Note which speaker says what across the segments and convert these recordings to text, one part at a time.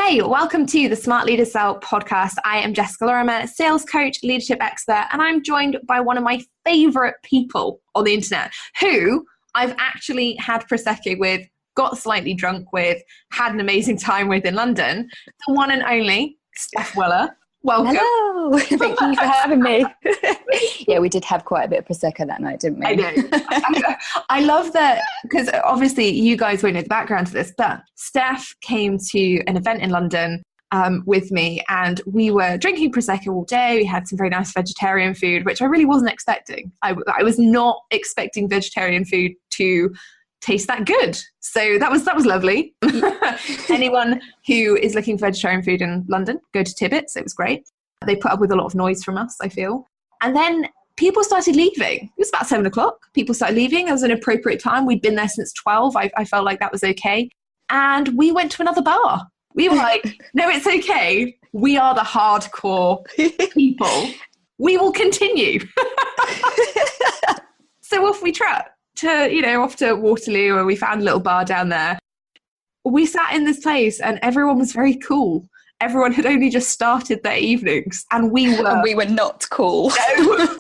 Speaker 1: Hey, welcome to the Smart Leaders Sell podcast. I am Jessica Lorimer, sales coach, leadership expert, and I'm joined by one of my favorite people on the internet who I've actually had Prosecco with, got slightly drunk with, had an amazing time with in London, the one and only Steph Weller. Welcome.
Speaker 2: Hello. Thank you for having me. Yeah, we did have quite a bit of Prosecco that night, didn't we?
Speaker 1: I know. I love that because obviously you guys won't know the background to this, but Steph came to an event in London with me and we were drinking Prosecco all day. We had some very nice vegetarian food, which I really wasn't expecting. I was not expecting vegetarian food to taste that good. So that was lovely. Anyone who is looking for vegetarian food in London, go to Tibbetts. It was great. They put up with a lot of noise from us, I feel. And then people started leaving. It was about 7 o'clock. People started leaving. It was an appropriate time. We'd been there since 12. I felt like that was okay. And we went to another bar. We were like, no, it's okay. We are the hardcore people. We will continue. So off we trot. Off to Waterloo, where we found a little bar down there. We sat in this place and everyone was very cool. Everyone had only just started their evenings and we were
Speaker 2: not cool.
Speaker 1: No,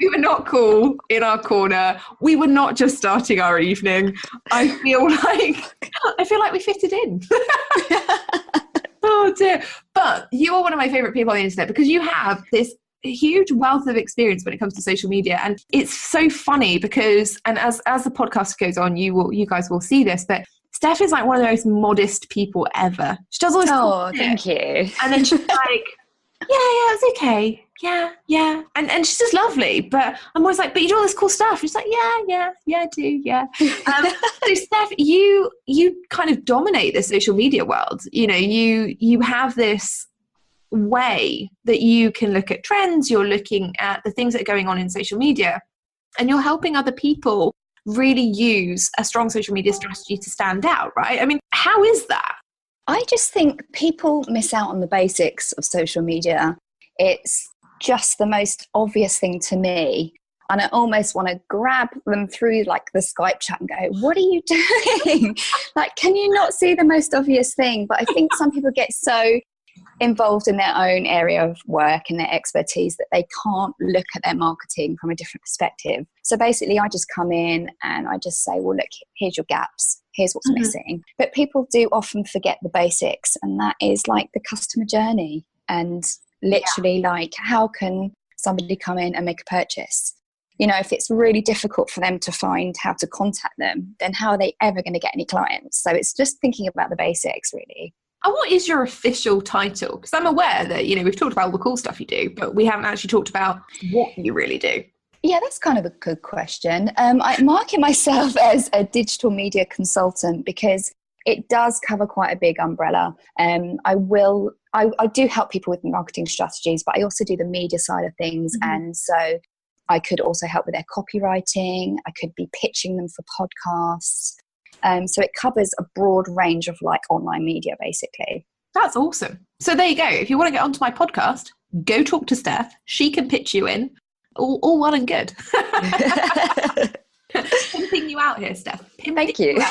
Speaker 1: we were not cool in our corner. We were not just starting our evening. I feel like we fitted in. Oh dear. But you are one of my favorite people on the internet because you have this huge wealth of experience when it comes to social media, and it's so funny because, and as the podcast goes on, you guys will see this, but Steph is like one of the most modest people ever. She does all this.
Speaker 2: Oh, thank you.
Speaker 1: And then she's like, yeah, it's okay. Yeah. And she's just lovely. But I'm always like, but you do all this cool stuff. She's like, yeah, I do, yeah. So Steph, you kind of dominate the social media world. You know, you have this way that you can look at trends, you're looking at the things that are going on in social media, and you're helping other people really use a strong social media strategy to stand out, right? I mean, how is that?
Speaker 2: I just think people miss out on the basics of social media. It's just the most obvious thing to me. And I almost want to grab them through like the Skype chat and go, what are you doing? Like, can you not see the most obvious thing? But I think some people get so involved in their own area of work and their expertise that they can't look at their marketing from a different perspective. So basically I just come in and I just say, well, look, here's your gaps. Here's what's missing. But people do often forget the basics, and that is like the customer journey and literally like how can somebody come in and make a purchase? You know, if it's really difficult for them to find how to contact them, then how are they ever going to get any clients? So it's just thinking about the basics, really.
Speaker 1: And what is your official title? Because I'm aware that, we've talked about all the cool stuff you do, but we haven't actually talked about what you really do.
Speaker 2: Yeah, that's kind of a good question. I market myself as a digital media consultant because it does cover quite a big umbrella. I do help people with marketing strategies, but I also do the media side of things. Mm-hmm. And so I could also help with their copywriting. I could be pitching them for podcasts. So it covers a broad range of like online media, basically.
Speaker 1: That's awesome. So there you go. If you want to get onto my podcast, go talk to Steph. She can pitch you in. All well and good. Pimping you out here, Steph.
Speaker 2: Thank you.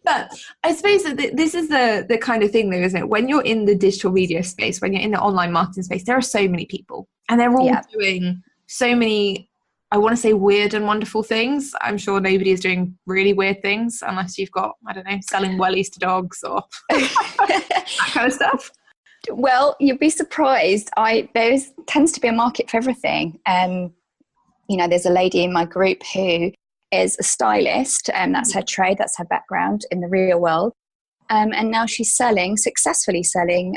Speaker 1: But I suppose that this is the kind of thing though, isn't it? When you're in the digital media space, when you're in the online marketing space, there are so many people and they're all doing so many, I want to say weird and wonderful things. I'm sure nobody is doing really weird things unless you've got, I don't know, selling wellies to dogs or that kind of stuff.
Speaker 2: Well, you'd be surprised. There tends to be a market for everything. There's a lady in my group who is a stylist, and that's her trade, that's her background in the real world. And now she's successfully selling,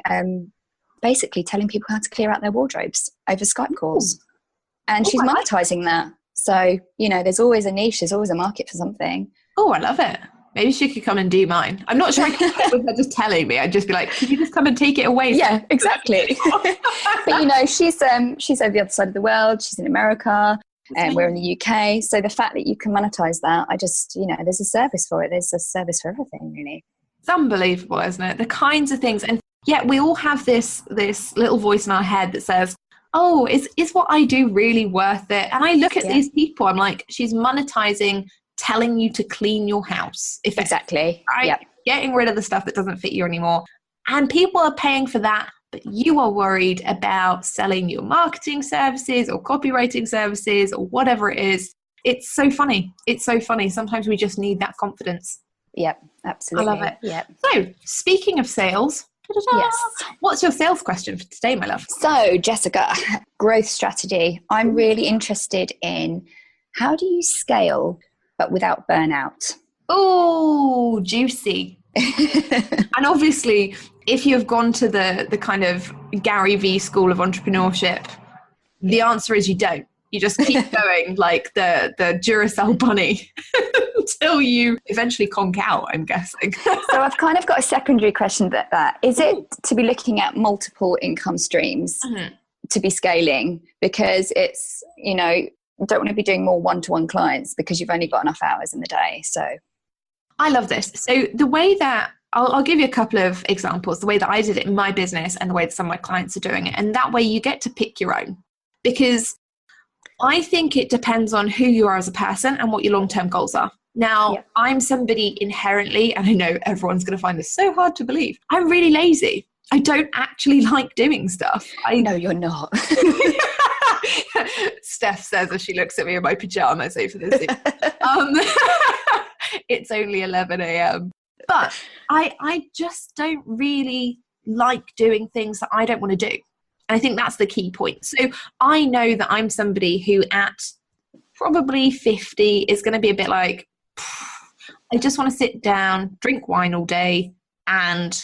Speaker 2: basically telling people how to clear out their wardrobes over Skype calls. And she's monetizing that. So, there's always a niche, there's always a market for something.
Speaker 1: Oh, I love it. Maybe she could come and do mine. I'm not sure I could with her just telling me. I'd just be like, can you just come and take it away?
Speaker 2: Yeah, exactly. But, she's over the other side of the world. She's in America and we're in the UK. So the fact that you can monetize that, there's a service for it. There's a service for everything, really.
Speaker 1: It's unbelievable, isn't it? The kinds of things. And yet we all have this little voice in our head that says, oh, is what I do really worth it? And I look at these people, I'm like, she's monetizing telling you to clean your house.
Speaker 2: Exactly.
Speaker 1: Right? Yep. Getting rid of the stuff that doesn't fit you anymore. And people are paying for that, but you are worried about selling your marketing services or copywriting services or whatever it is. It's so funny. It's so funny. Sometimes we just need that confidence.
Speaker 2: Yep, absolutely.
Speaker 1: I love it.
Speaker 2: Yep.
Speaker 1: So, speaking of sales,
Speaker 2: yes.
Speaker 1: What's your sales question for today, my love?
Speaker 2: So, Jessica, growth strategy. I'm really interested in how do you scale but without burnout?
Speaker 1: Oh, juicy. And obviously, if you've gone to the kind of Gary V school of entrepreneurship, the answer is you don't. You just keep going like the Duracell bunny until you eventually conk out, I'm guessing.
Speaker 2: So I've kind of got a secondary question that is it to be looking at multiple income streams to be scaling? Because it's, you know, don't want to be doing more one-to-one clients because you've only got enough hours in the day. So
Speaker 1: I love this. So the way that I'll give you a couple of examples, the way that I did it in my business and the way that some of my clients are doing it. And that way you get to pick your own, because I think it depends on who you are as a person and what your long-term goals are. Now, I'm somebody inherently, and I know everyone's going to find this so hard to believe, I'm really lazy. I don't actually like doing stuff.
Speaker 2: No, you're not.
Speaker 1: Steph says as she looks at me in my pajamas over the Zoom. It's only 11 a.m. But I just don't really like doing things that I don't want to do. And I think that's the key point. So I know that I'm somebody who at probably 50 is going to be a bit like, I just want to sit down, drink wine all day, and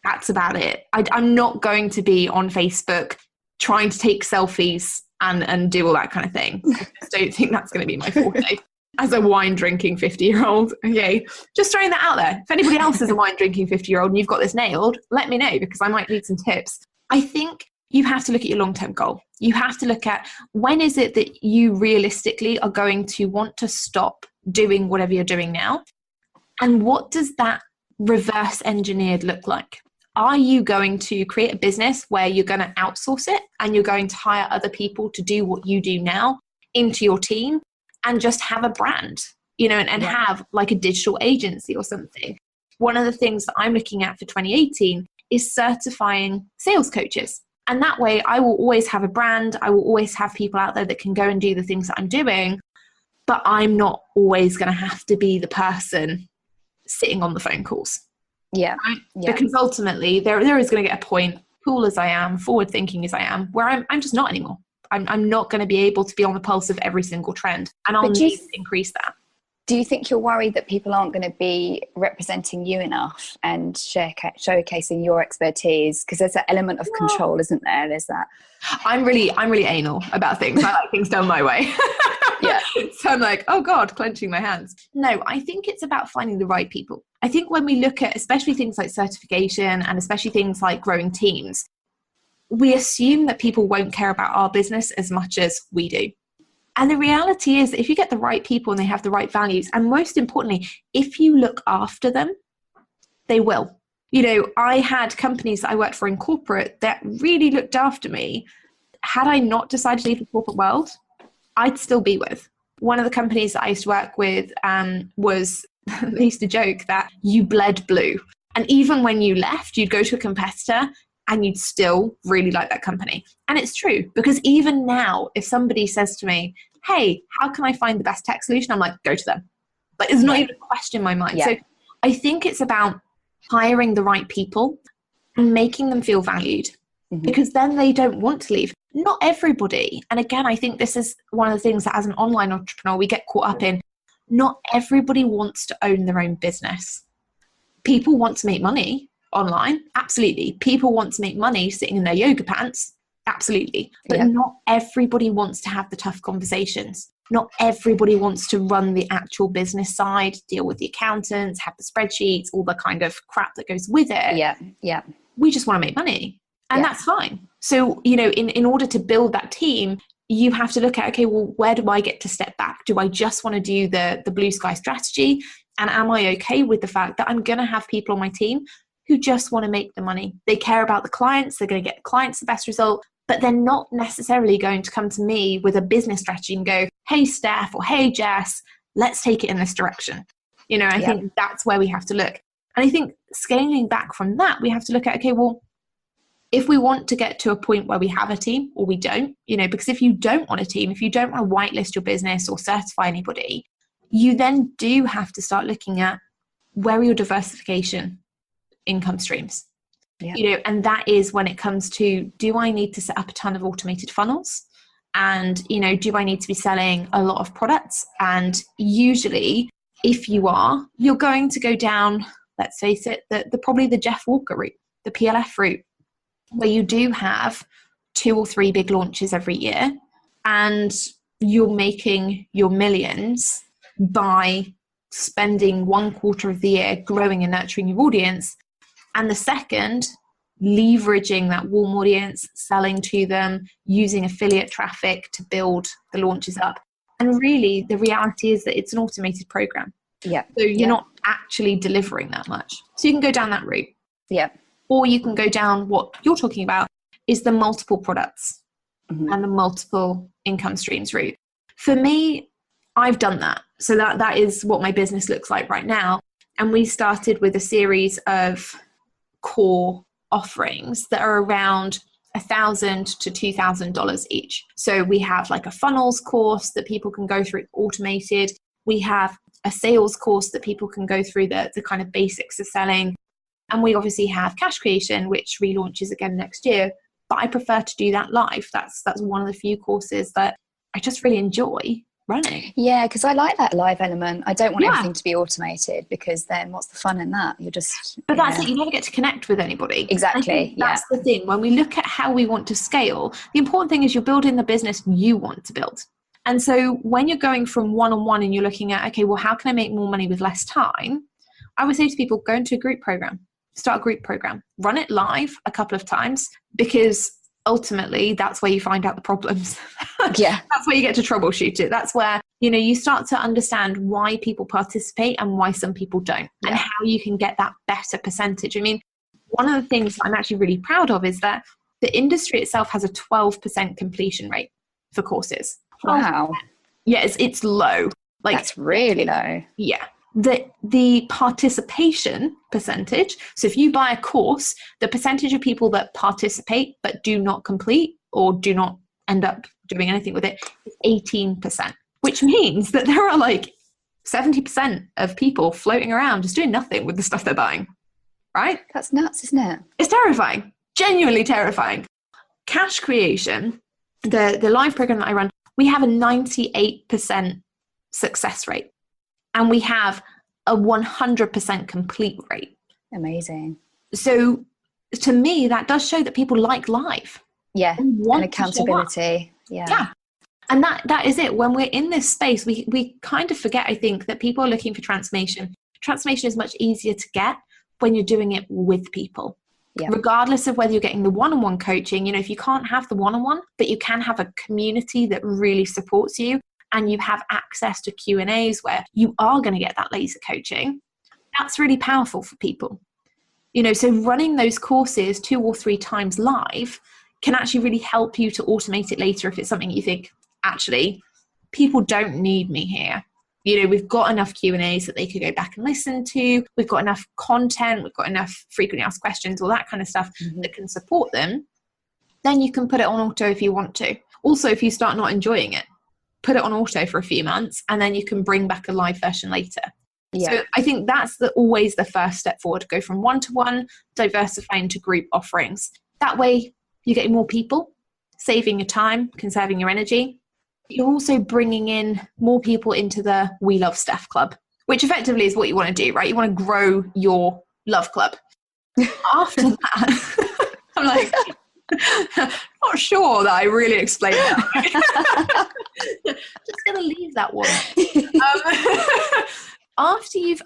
Speaker 1: that's about it. I'm not going to be on Facebook trying to take selfies and do all that kind of thing. I just don't think that's going to be my forte. As a wine drinking 50-year-old, okay, just throwing that out there. If anybody else is a wine drinking 50-year-old and you've got this nailed, let me know, because I might need some tips. I think you have to look at your long-term goal. You have to look at when is it that you realistically are going to want to stop doing whatever you're doing now, and what does that reverse engineered look like? Are you going to create a business where you're going to outsource it and you're going to hire other people to do what you do now into your team and just have a brand, you know, and have like a digital agency or something? One of the things that I'm looking at for 2018 is certifying sales coaches. And that way I will always have a brand. I will always have people out there that can go and do the things that I'm doing, but I'm not always going to have to be the person sitting on the phone calls.
Speaker 2: Yeah.
Speaker 1: Right?
Speaker 2: Yeah.
Speaker 1: Because ultimately there is going to get a point, cool as I am, forward thinking as I am, where I'm just not anymore. I'm not going to be able to be on the pulse of every single trend, and I'll need to increase that.
Speaker 2: Do you think you're worried that people aren't going to be representing you enough and showcasing your expertise? Because there's that element of control, isn't there? There's that.
Speaker 1: I'm really anal about things. I like things done my way.
Speaker 2: Yeah.
Speaker 1: So I'm like, oh God, clenching my hands. No, I think it's about finding the right people. I think when we look at especially things like certification and especially things like growing teams, we assume that people won't care about our business as much as we do. And the reality is that if you get the right people and they have the right values, and most importantly, if you look after them, they will. You know, I had companies that I worked for in corporate that really looked after me. Had I not decided to leave the corporate world, I'd still be with. One of the companies that I used to work with was, they used to joke that you bled blue. And even when you left, you'd go to a competitor and you'd still really like that company. And it's true, because even now, if somebody says to me, hey, how can I find the best tech solution? I'm like, go to them. Like, it's not even a question in my mind. Yeah. So I think it's about hiring the right people and making them feel valued, because then they don't want to leave. Not everybody. And again, I think this is one of the things that as an online entrepreneur, we get caught up in. Not everybody wants to own their own business. People want to make money online. Absolutely. People want to make money sitting in their yoga pants. Absolutely. But not everybody wants to have the tough conversations. Not everybody wants to run the actual business side, deal with the accountants, have the spreadsheets, all the kind of crap that goes with it.
Speaker 2: Yeah.
Speaker 1: We just want to make money. And that's fine. So, you know, in order to build that team, you have to look at, okay, well, where do I get to step back? Do I just want to do the blue sky strategy? And am I okay with the fact that I'm going to have people on my team who just want to make the money? They care about the clients. They're going to get the clients the best result, but they're not necessarily going to come to me with a business strategy and go, hey, Steph, or hey, Jess, let's take it in this direction. You know, I think that's where we have to look. And I think scaling back from that, we have to look at, okay, well, if we want to get to a point where we have a team or we don't, because if you don't want a team, if you don't want to whitelist your business or certify anybody, you then do have to start looking at where are your diversification income streams.
Speaker 2: Yeah.
Speaker 1: And that is when it comes to, do I need to set up a ton of automated funnels? And, do I need to be selling a lot of products? And usually if you are, you're going to go down, let's face it, probably the Jeff Walker route, the PLF route, where you do have 2 or 3 big launches every year and you're making your millions by spending 1/4 of the year growing and nurturing your audience, and the second leveraging that warm audience, selling to them, using affiliate traffic to build the launches up. And really the reality is that it's an automated program.
Speaker 2: Yeah.
Speaker 1: So you're not actually delivering that much. So you can go down that route.
Speaker 2: Yeah.
Speaker 1: Or you can go down what you're talking about, is the multiple products and the multiple income streams route. For me, I've done that. So that is what my business looks like right now. And we started with a series of core offerings that are around $1,000 to $2,000 each. So we have like a funnels course that people can go through, automated. We have a sales course that people can go through the kind of basics of selling. And we obviously have cash creation, which relaunches again next year. But I prefer to do that live. That's one of the few courses that I just really enjoy running.
Speaker 2: Yeah, because I like that live element. I don't want everything to be automated, because then what's the fun in that? You're just...
Speaker 1: But that's it. You never get to connect with anybody.
Speaker 2: Exactly.
Speaker 1: That's the thing. When we look at how we want to scale, the important thing is you're building the business you want to build. And so when you're going from one-on-one and you're looking at, okay, well, how can I make more money with less time? I would say to people, go into a group program. Start a group program, run it live a couple of times, because ultimately that's where you find out the problems.
Speaker 2: Yeah.
Speaker 1: That's where you get to troubleshoot it. That's where, you start to understand why people participate and why some people don't, and how you can get that better percentage. I mean, one of the things I'm actually really proud of is that the industry itself has a 12% completion rate for courses.
Speaker 2: Wow.
Speaker 1: Yeah, it's low. Like,
Speaker 2: that's really low.
Speaker 1: Yeah. The participation percentage, so if you buy a course, the percentage of people that participate but do not complete or do not end up doing anything with it is 18%, which means that there are like 70% of people floating around just doing nothing with the stuff they're buying, right?
Speaker 2: That's nuts, isn't it?
Speaker 1: It's terrifying, genuinely terrifying. Cash creation, the live program that I run, we have a 98% success rate. And we have a 100% complete rate.
Speaker 2: Amazing.
Speaker 1: So to me, that does show that people like live.
Speaker 2: Yeah. And accountability. Yeah.
Speaker 1: And that is it. When we're in this space, we kind of forget, I think, that people are looking for transformation. Transformation is much easier to get when you're doing it with people. Yeah. Regardless of whether you're getting the one-on-one coaching, if you can't have the one-on-one, but you can have a community that really supports you, and you have access to Q&As where you are going to get that laser coaching, that's really powerful for people. So running those courses 2 or 3 times live can actually really help you to automate it later if it's something you think, actually, people don't need me here. We've got enough Q&As that they could go back and listen to. We've got enough content. We've got enough frequently asked questions, all that kind of stuff that can support them. Then you can put it on auto if you want to. Also, if you start not enjoying it, put it on auto for a few months, and then you can bring back a live version later. Yeah. So I think that's always the first step forward. Go from one-to-one, diversify into group offerings. That way you're getting more people, saving your time, conserving your energy. You're also bringing in more people into the We Love Steph Club, which effectively is what you want to do, right? You want to grow your love club. After that, I'm like... not sure that I really explained that. Just gonna leave that one. After you've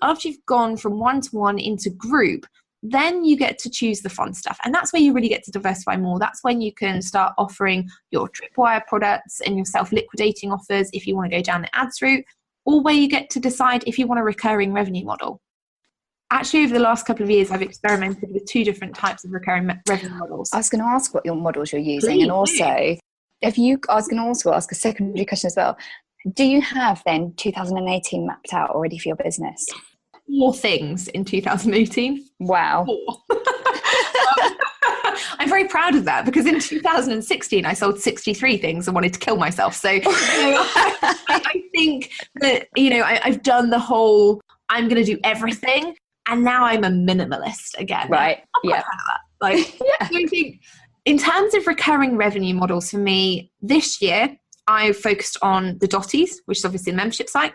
Speaker 1: gone from one-to-one into group, then you get to choose the fun stuff, and that's where you really get to diversify more. That's when you can start offering your tripwire products and your self-liquidating offers if you want to go down the ads route, or where you get to decide if you want a recurring revenue model. Actually, over the last couple of years, I've experimented with 2 different types of recurring revenue models.
Speaker 2: I was going to ask what your models you're using.
Speaker 1: Please,
Speaker 2: and also, I was going to also ask a secondary question as well. Do you have then 2018 mapped out already for your business?
Speaker 1: 4 things in 2018.
Speaker 2: Wow.
Speaker 1: 4. I'm very proud of that, because in 2016 I sold 63 things and wanted to kill myself. So I think that, I've done the whole, I'm going to do everything, and now I'm a minimalist again.
Speaker 2: Right.
Speaker 1: I'm quite proud of that. Like, yeah. So I think in terms of recurring revenue models for me this year, I've focused on the Dotties, which is obviously a membership site.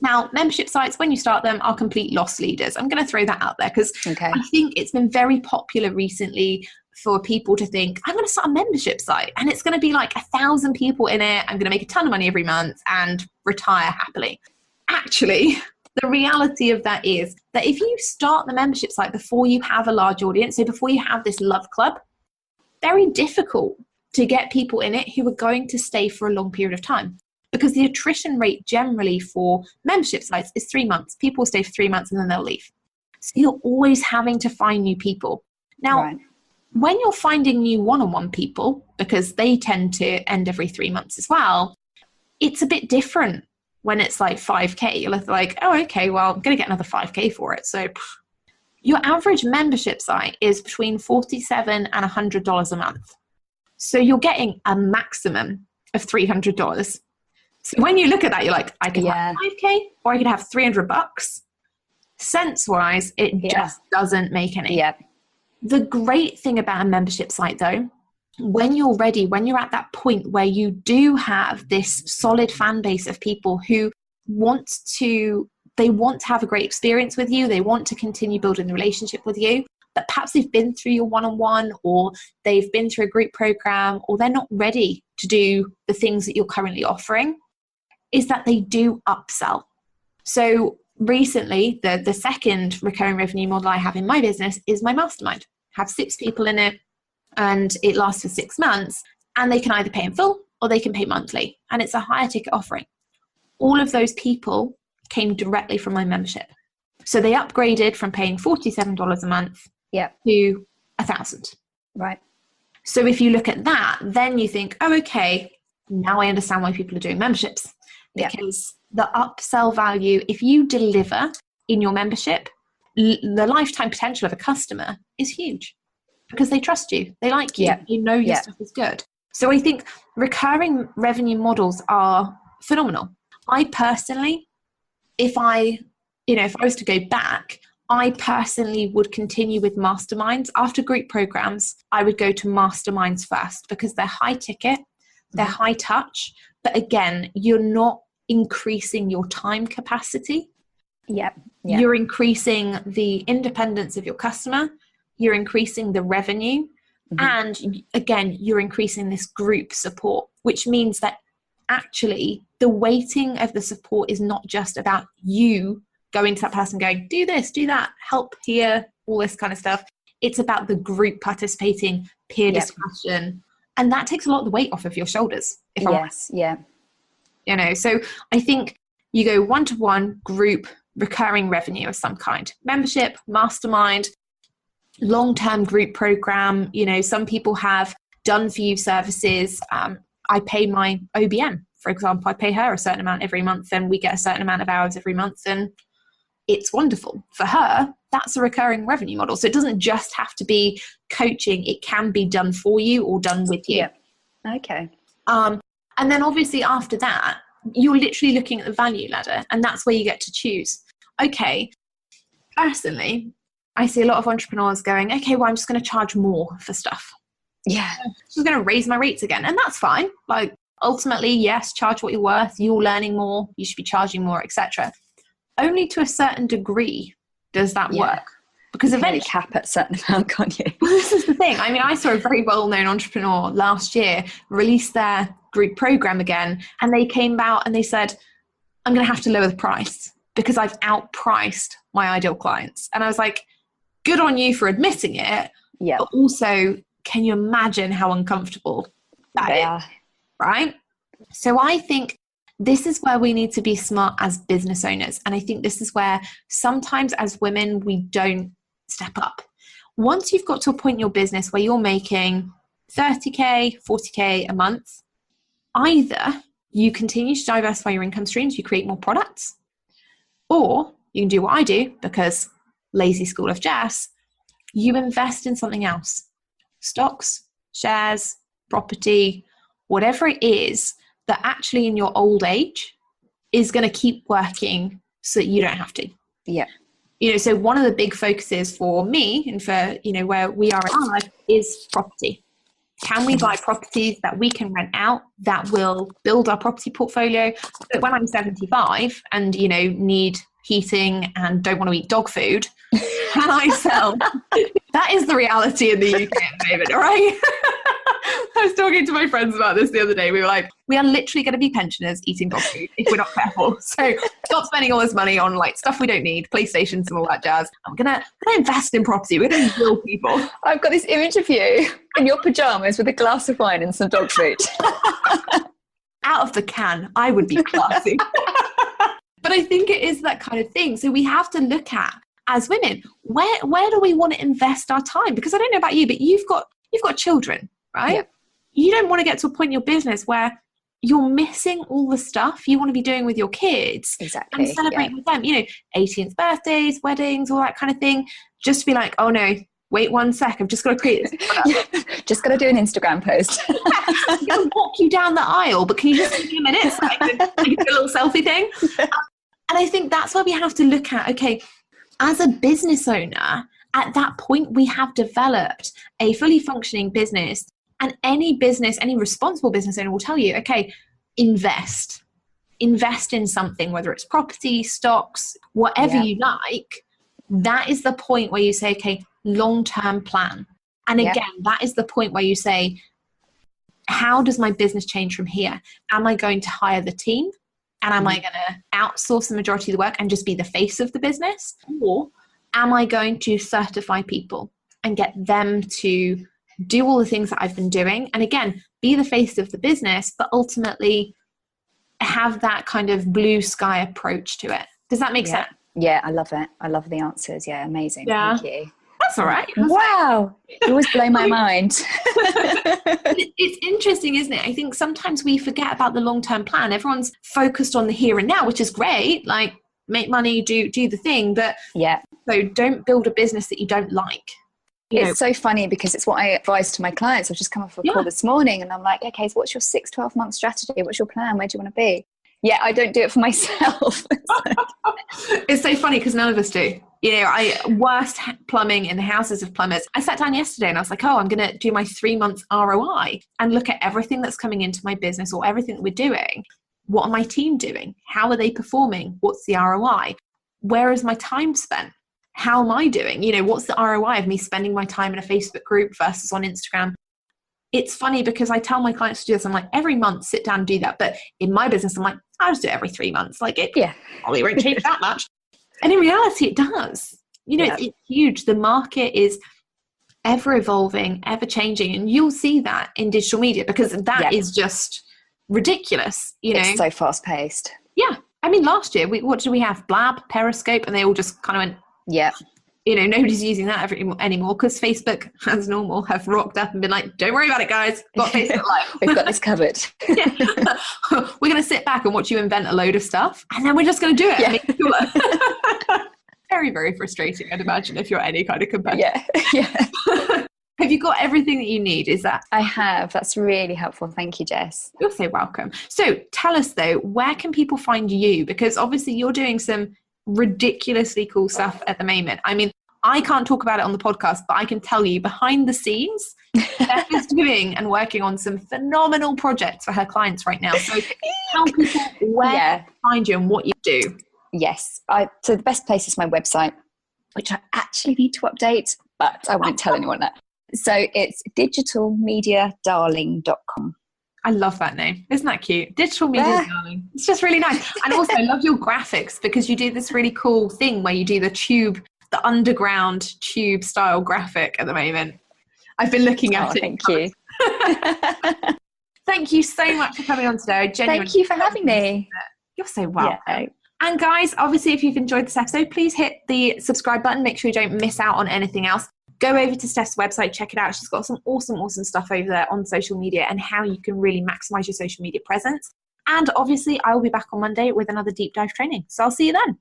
Speaker 1: Now, membership sites, when you start them, are complete loss leaders. I'm going to throw that out there, because I think it's been very popular recently for people to think, I'm going to start a membership site and it's going to be like 1,000 people in it. I'm going to make a ton of money every month and retire happily. Actually, the reality of that is that if you start the membership site before you have a large audience, so before you have this love club, very difficult to get people in it who are going to stay for a long period of time. Because the attrition rate generally for membership sites is 3 months. People stay for 3 months and then they'll leave. So you're always having to find new people. Now, when you're finding new one-on-one people, because they tend to end every 3 months as well, it's a bit different when it's like 5K. You're like, oh, okay, well, I'm going to get another 5K for it. So your average membership site is between $47 and $100 a month. So you're getting a maximum of $300. So when you look at that, you're like, I could have 5K or I could have $300. Sense-wise, it just doesn't make any.
Speaker 2: Yeah.
Speaker 1: The great thing about a membership site, though, when you're ready, when you're at that point where you do have this solid fan base of people who want to have a great experience with you, they want to continue building the relationship with you, but perhaps they've been through your one-on-one, or they've been through a group program, or they're not ready to do the things that you're currently offering, is that they do upsell. So recently, the second recurring revenue model I have in my business is my mastermind. I have 6 people in it, and it lasts for 6 months, and they can either pay in full or they can pay monthly, and it's a higher ticket offering. All of those people came directly from my membership. So they upgraded from paying $47 a month to $1,000.
Speaker 2: Right.
Speaker 1: So if you look at that, then you think, oh, okay, now I understand why people are doing memberships. Because the upsell value, if you deliver in your membership, the lifetime potential of a customer is huge, because they trust you, they like you, they know your stuff is good. So I think recurring revenue models are phenomenal. I personally, if I was to go back, I personally would continue with masterminds. After group programs, I would go to masterminds first, because they're high ticket, they're high touch, but again, you're not increasing your time capacity. You're increasing the independence of your customer, you're increasing the revenue, and again, you're increasing this group support, which means that actually the weighting of the support is not just about you going to that person going, do this, do that, help here, all this kind of stuff. It's about the group participating, peer discussion, and that takes a lot of the weight off of your shoulders. So I think you go one-to-one, group, recurring revenue of some kind, membership, mastermind, long-term group program. Some people have done for you services. I pay my OBM, for example, I pay her a certain amount every month, and we get a certain amount of hours every month, and it's wonderful. For her, that's a recurring revenue model. So it doesn't just have to be coaching. It can be done for you or done with you.
Speaker 2: Okay.
Speaker 1: And then obviously after that, you're literally looking at the value ladder, and that's where you get to choose. Okay, personally, I see a lot of entrepreneurs going, okay, well, I'm just going to charge more for stuff. I'm just going to raise my rates again. And that's fine. Like, ultimately, yes, charge what you're worth. You're learning more. You should be charging more, etc. Only to a certain degree does that work. Because eventually
Speaker 2: cap at a certain amount, can't you?
Speaker 1: Well, this is the thing. I mean, I saw a very well-known entrepreneur last year release their group program again, and they came out and they said, I'm going to have to lower the price because I've outpriced my ideal clients. And I was like, good on you for admitting it. But also, can you imagine how uncomfortable that is? Right? So I think this is where we need to be smart as business owners. And I think this is where sometimes as women, we don't step up. Once you've got to a point in your business where you're making 30K, 40K a month, either you continue to diversify your income streams, you create more products, or you can do what I do, because lazy school of Jess, you invest in something else. Stocks, shares, property, whatever it is that actually in your old age is going to keep working so that you don't have to.
Speaker 2: Yeah.
Speaker 1: So one of the big focuses for me and for, where we are in our life is property. Can we buy properties that we can rent out that will build our property portfolio? But when I'm 75 and, need heating and don't want to eat dog food, can I sell? That is the reality in the UK at the moment, right? I was talking to my friends about this the other day. We were like, we are literally going to be pensioners eating dog food if we're not careful. So stop spending all this money on like stuff we don't need, PlayStations and all that jazz. I'm gonna invest in property. We're going to real people.
Speaker 2: I've got this image of you in your pajamas with a glass of wine and some dog food.
Speaker 1: Out of the can, I would be classy. But I think it is that kind of thing. So we have to look at, as women, where do we want to invest our time? Because I don't know about you, but you've got children, right?
Speaker 2: Yeah.
Speaker 1: You don't want to get to a point in your business where you're missing all the stuff you want to be doing with your kids.
Speaker 2: Exactly.
Speaker 1: And celebrate with them, 18th birthdays, weddings, all that kind of thing. Just to be like, oh no, wait 1 sec, I've just got to create this.
Speaker 2: Just got to do an Instagram post.
Speaker 1: I'm going to walk you down the aisle, but can you just give me a minute so I can do a little selfie thing? And I think that's where we have to look at, okay, as a business owner, at that point, we have developed a fully functioning business. And any responsible business owner will tell you, okay, invest in something, whether it's property, stocks, whatever you like. That is the point where you say, okay, long-term plan. And again, that is the point where you say, how does my business change from here? Am I going to hire the team? And am I going to outsource the majority of the work and just be the face of the business? Or am I going to certify people and get them to do all the things that I've been doing? And again, be the face of the business, but ultimately have that kind of blue sky approach to it. Does that make sense?
Speaker 2: Yeah, I love it. I love the answers. Yeah, amazing.
Speaker 1: Yeah.
Speaker 2: Thank you.
Speaker 1: That's all right.
Speaker 2: Wow. You always blow my mind.
Speaker 1: It's interesting, isn't it? I think sometimes we forget about the long-term plan. Everyone's focused on the here and now, which is great. Like, make money, do the thing. But so don't build a business that you don't like.
Speaker 2: It's so funny because it's what I advise to my clients. I've just come off a call this morning and I'm like, okay, so what's your 6-12 month strategy? What's your plan? Where do you want to be? Yeah, I don't do it for myself.
Speaker 1: It's so funny because none of us do. Worst plumbing in the houses of plumbers. I sat down yesterday and I was like, I'm going to do my 3 months ROI and look at everything that's coming into my business or everything that we're doing. What are my team doing? How are they performing? What's the ROI? Where is my time spent? How am I doing? What's the ROI of me spending my time in a Facebook group versus on Instagram? It's funny because I tell my clients to do this. I'm like, every month, sit down and do that. But in my business, I'm like, I'll just do it every 3 months. Like, it probably won't change that much. And in reality, it does. It's huge. The market is ever evolving, ever changing. And you'll see that in digital media because that is just ridiculous.
Speaker 2: It's so fast paced.
Speaker 1: Yeah. I mean, last year, what did we have? Blab, Periscope, and they all just kind of went, nobody's using that anymore because Facebook, as normal, have rocked up and been like, don't worry about it, guys. Got Facebook Live.
Speaker 2: We've got this covered.
Speaker 1: We're going to sit back and watch you invent a load of stuff and then we're just going to do it. Yeah. Very, very frustrating, I'd imagine, if you're any kind of competitor.
Speaker 2: Yeah.
Speaker 1: Have you got everything that you need? Is that?
Speaker 2: I have. That's really helpful. Thank you, Jess.
Speaker 1: You're so welcome. So tell us, though, where can people find you? Because obviously you're doing some ridiculously cool stuff at the moment. I mean, I can't talk about it on the podcast, but I can tell you behind the scenes, Steph is doing and working on some phenomenal projects for her clients right now. So tell people where to find you and what you do.
Speaker 2: Yes. So the best place is my website, which I actually need to update, but I won't tell anyone that. So it's digitalmediadarling.com.
Speaker 1: I love that name. Isn't that cute? Digital Media Darling. It's just really nice. And also I love your graphics because you do this really cool thing where you do the underground tube style graphic at the moment. I've been looking at it.
Speaker 2: Thank you.
Speaker 1: Thank you so much for coming on today.
Speaker 2: Thank you for having me.
Speaker 1: You're so welcome. Yeah. And guys, obviously, if you've enjoyed this episode, please hit the subscribe button. Make sure you don't miss out on anything else. Go over to Steph's website, check it out. She's got some awesome stuff over there on social media and how you can really maximize your social media presence. And obviously, I will be back on Monday with another deep dive training. So I'll see you then.